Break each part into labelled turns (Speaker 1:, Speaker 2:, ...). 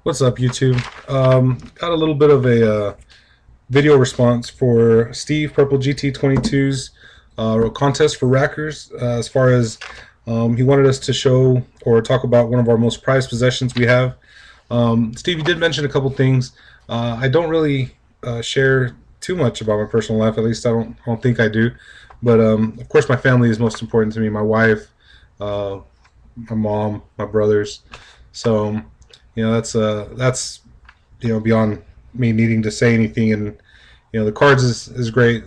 Speaker 1: What's up, YouTube? Got a little bit of a video response for Steve purplegt22's contest for Rackrs. As far as he wanted us to show or talk about one of our most prized possessions we have. Steve, you did mention a couple things. I don't really share too much about my personal life. At least I don't think I do. But of course, my family is most important to me. My wife, uh, my mom, my brothers. So that's beyond me needing to say anything. And the cards is great.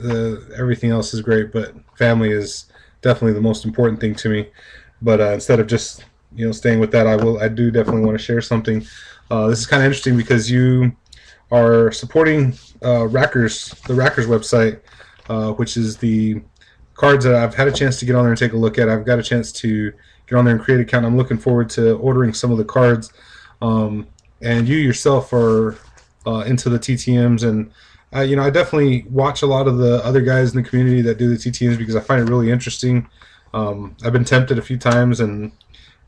Speaker 1: Everything else is great, but family is definitely the most important thing to me. But instead of just staying with that, I do definitely want to share something. This is kind of interesting because you are supporting Rackrs, the Rackrs website, which is the cards that I've had a chance to get on there and take a look at. I've got a chance to get on there and create an account. I'm looking forward to ordering some of the cards. And you yourself are into the TTMs, and I definitely watch a lot of the other guys in the community that do the TTMs because I find it really interesting. I've been tempted a few times and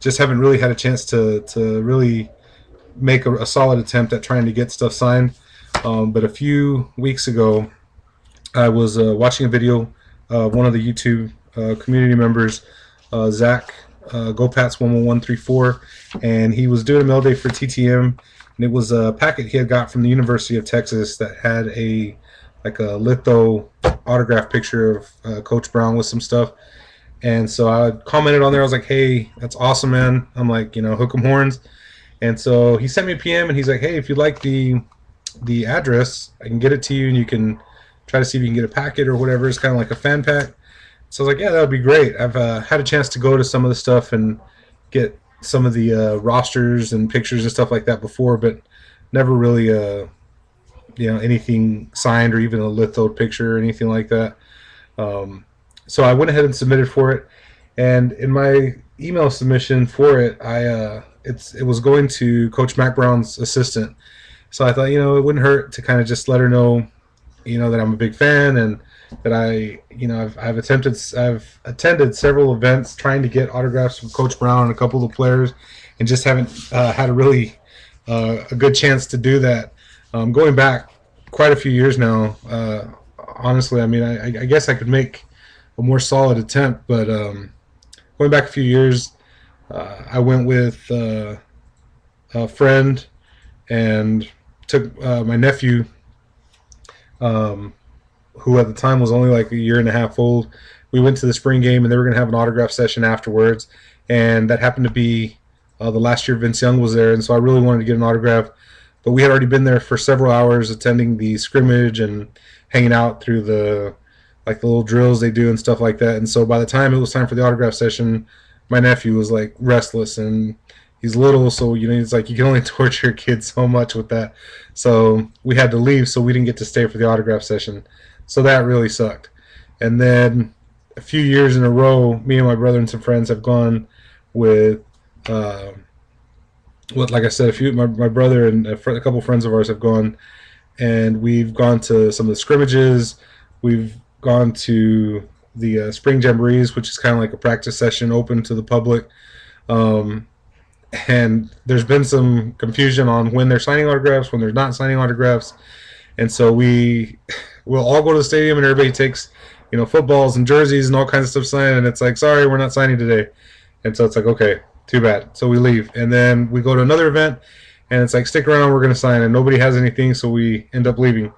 Speaker 1: just haven't really had a chance to really make a solid attempt at trying to get stuff signed. But a few weeks ago, I was watching a video of one of the YouTube community members, Zach GoPats11134, and he was doing a mail day for TTM, and it was a packet he had got from the University of Texas that had a litho autograph picture of Coach Brown with some stuff. And so I commented on there. I was like, "Hey, that's awesome, man." I'm like, hook 'em horns. And so he sent me a PM, and he's like, "Hey, if you'd like the address, I can get it to you, and you can try to see if you can get a packet or whatever. It's kind of like a fan pack." So I was like, "Yeah, that would be great." I've had a chance to go to some of the stuff and get some of the rosters and pictures and stuff like that before, but never really anything signed or even a litho picture or anything like that. So I went ahead and submitted for it, and in my email submission for it, it was going to Coach Mac Brown's assistant. So I thought, it wouldn't hurt to kind of just let her know, that I'm a big fan, and that I've attended several events trying to get autographs from Coach Brown and a couple of players, and just haven't had a good chance to do that. Going back quite a few years now, honestly, I mean, I guess I could make a more solid attempt, but going back a few years, I went with a friend and took my nephew, who at the time was only like a year and a half old. We went to the spring game, and they were going to have an autograph session afterwards, and that happened to be the last year Vince Young was there, and so I really wanted to get an autograph. But we had already been there for several hours attending the scrimmage and hanging out through the little drills they do and stuff like that. And so by the time it was time for the autograph session, my nephew was like restless, and he's little, so it's like you can only torture your kid so much with that. So we had to leave, so we didn't get to stay for the autograph session. So that really sucked. And then a few years in a row, me and my brother and some friends have gone with like I said, my brother and a couple friends of ours have gone, and we've gone to some of the scrimmages. We've gone to the spring jamborees, which is kind of like a practice session open to the public. And there's been some confusion on when they're signing autographs, when they're not signing autographs. And so we'll all go to the stadium, and everybody takes footballs and jerseys and all kinds of stuff signed, and it's like, "Sorry, we're not signing today." And so it's like, okay, too bad. So we leave, and then we go to another event, and it's like, "Stick around, we're going to sign," and nobody has anything, so we end up leaving.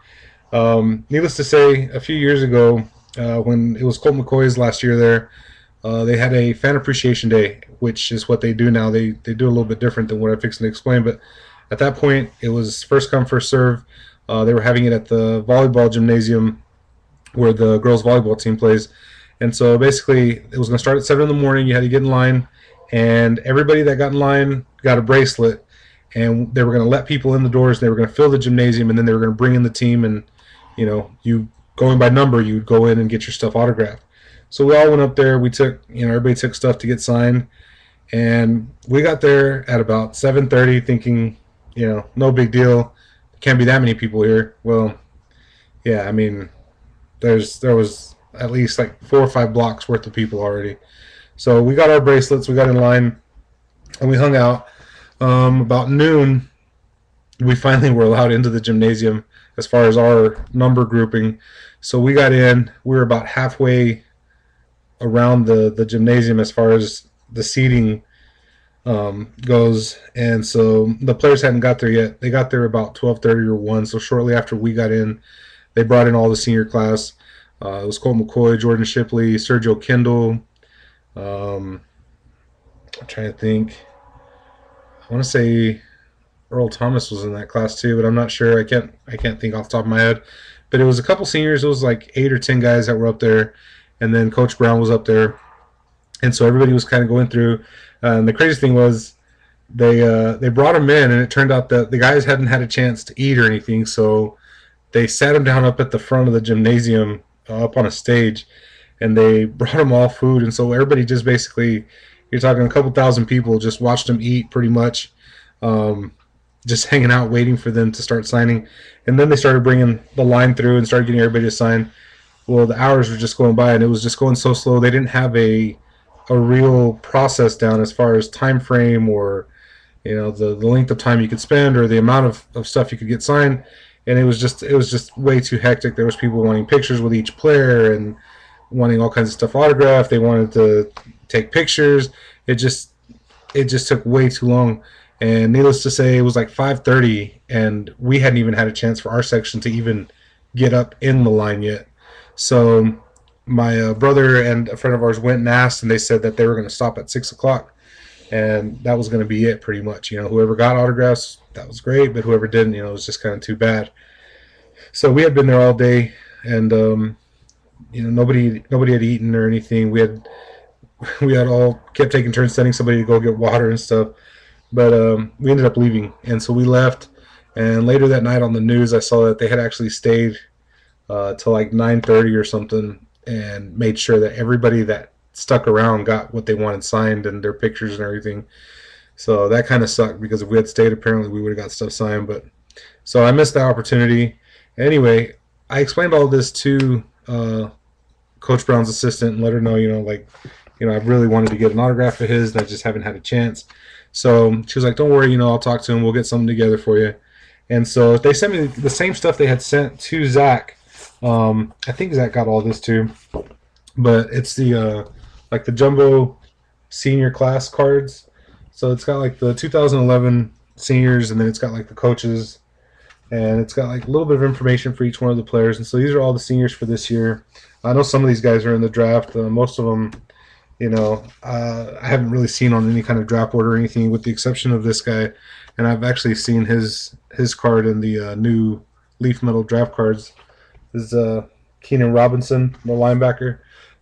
Speaker 1: Needless to say, a few years ago, when it was Colt McCoy's last year there, they had a fan appreciation day, which is what they do now. They do a little bit different than what I'm fixing to explain, but at that point, it was first come, first serve. They were having it at the volleyball gymnasium where the girls volleyball team plays. And so basically, it was going to start at 7 in the morning. You had to get in line, and everybody that got in line got a bracelet, and they were going to let people in the doors, and they were going to fill the gymnasium, and then they were going to bring in the team, and you going by number, you would go in and get your stuff autographed. So we all went up there. We took, everybody took stuff to get signed, and we got there at about 7:30, thinking, no big deal. Can't be that many people here. Well, yeah, I mean, there was at least like 4 or 5 blocks worth of people already. So we got our bracelets, we got in line, and we hung out. About noon, we finally were allowed into the gymnasium as far as our number grouping. So we got in. We were about halfway around the gymnasium as far as the seating goes, and so the players hadn't got there yet. They got there about 12:30 or 1. So shortly after we got in, they brought in all the senior class. It was Colt McCoy, Jordan Shipley, Sergio Kendall. I'm trying to think. I want to say Earl Thomas was in that class too, but I'm not sure. I can't think off the top of my head. But it was a couple seniors. It was like 8 or 10 guys that were up there, and then Coach Brown was up there, and so everybody was kind of going through. And the crazy thing was, they brought him in, and it turned out that the guys hadn't had a chance to eat or anything, so they sat him down up at the front of the gymnasium, up on a stage, and they brought him all food, and so everybody just basically, you're talking a couple thousand people, just watched him eat pretty much. Just hanging out waiting for them to start signing, and then they started bringing the line through and started getting everybody to sign. Well, the hours were just going by, and it was just going so slow. They didn't have a real process down as far as time frame, or the length of time you could spend, or the amount of stuff you could get signed. And it was just way too hectic. There was people wanting pictures with each player and wanting all kinds of stuff autographed. They wanted to take pictures. It just took way too long. And needless to say, it was like 5:30, and we hadn't even had a chance for our section to even get up in the line yet. So my brother and a friend of ours went and asked, and they said that they were going to stop at 6 o'clock, and that was going to be it pretty much. Whoever got autographs, that was great, but whoever didn't, it was just kind of too bad. So we had been there all day, and nobody had eaten or anything. We had all kept taking turns sending somebody to go get water and stuff. But we ended up leaving, and so we left. And later that night on the news, I saw that they had actually stayed till like 9:30 or something, and made sure that everybody that stuck around got what they wanted signed and their pictures and everything. So that kind of sucked, because if we had stayed, apparently we would have got stuff signed. But so I missed that opportunity. Anyway, I explained all this to Coach Brown's assistant and let her know, I really wanted to get an autograph of his, and I just haven't had a chance. So she was like, "Don't worry, I'll talk to him. We'll get something together for you." And so they sent me the same stuff they had sent to Zach. I think Zach got all this too, but it's the like the jumbo senior class cards. So it's got like the 2011 seniors, and then it's got like the coaches, and it's got like a little bit of information for each one of the players. And so these are all the seniors for this year. I know some of these guys are in the draft. Most of them, I haven't really seen on any kind of draft board or anything, with the exception of this guy. And I've actually seen his card in the new Leaf Metal draft cards. This is Keenan Robinson, the linebacker.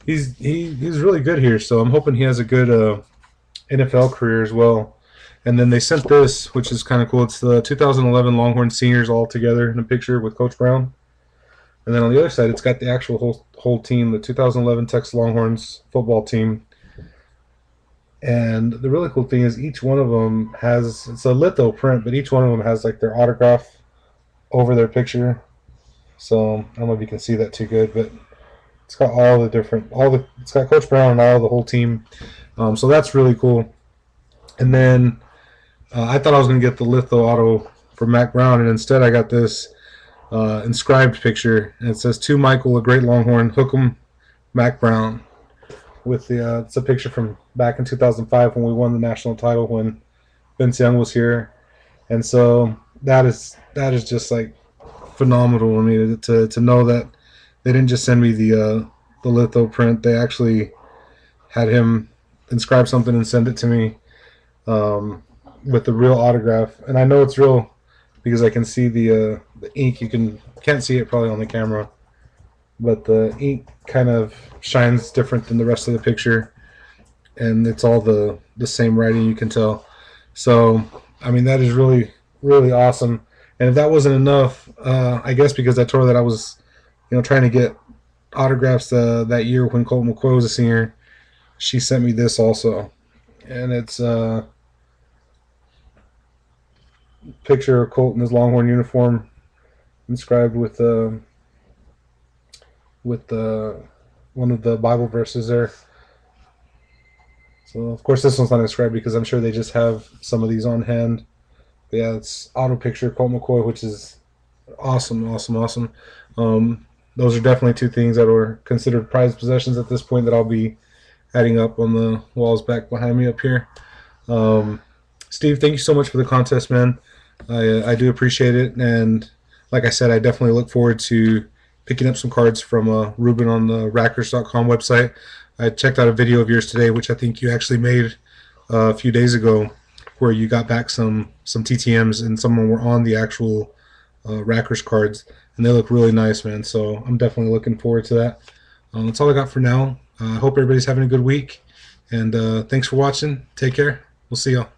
Speaker 1: He's really good here, so I'm hoping he has a good NFL career as well. And then they sent this, which is kind of cool. It's the 2011 Longhorn seniors all together in a picture with Coach Brown. And then on the other side, it's got the actual whole team, the 2011 Texas Longhorns football team. And the really cool thing is each one of them has, it's a litho print, but each one of them has like their autograph over their picture. So I don't know if you can see that too good, but it's got it's got Coach Brown and the whole team. So that's really cool. And then I thought I was going to get the litho auto for Mac Brown, and instead I got this inscribed picture, and it says, "To Michael, a great Longhorn, hook 'em, Mac Brown." With it's a picture from back in 2005 when we won the national title, when Vince Young was here. And so that is just like phenomenal to me to know that they didn't just send me the litho print. They actually had him inscribe something and send it to me with the real autograph. And I know it's real because I can see the ink. You can't see it probably on the camera, but the ink kind of shines different than the rest of the picture, and it's all the same writing, you can tell. So I mean, that is really, really awesome. And if that wasn't enough, I guess because I told her that I was trying to get autographs that year when Colt McCoy was a senior, she sent me this also. And it's a picture of Colt in his Longhorn uniform, inscribed with one of the Bible verses there. So of course this one's not inscribed because I'm sure they just have some of these on hand. Yeah, it's auto picture Colt McCoy, which is awesome, awesome, awesome. Um, those are definitely two things that are considered prized possessions at this point that I'll be adding up on the walls back behind me up here. Um, Steve, thank you so much for the contest, man. I do appreciate it, and like I said, I definitely look forward to picking up some cards from Ruben on the Rackrs.com website. I checked out a video of yours today, which I think you actually made a few days ago, where you got back some TTMs and some of them were on the actual Rackers cards, and they look really nice, man. So I'm definitely looking forward to that. That's all I got for now. I hope everybody's having a good week, and thanks for watching. Take care. We'll see y'all.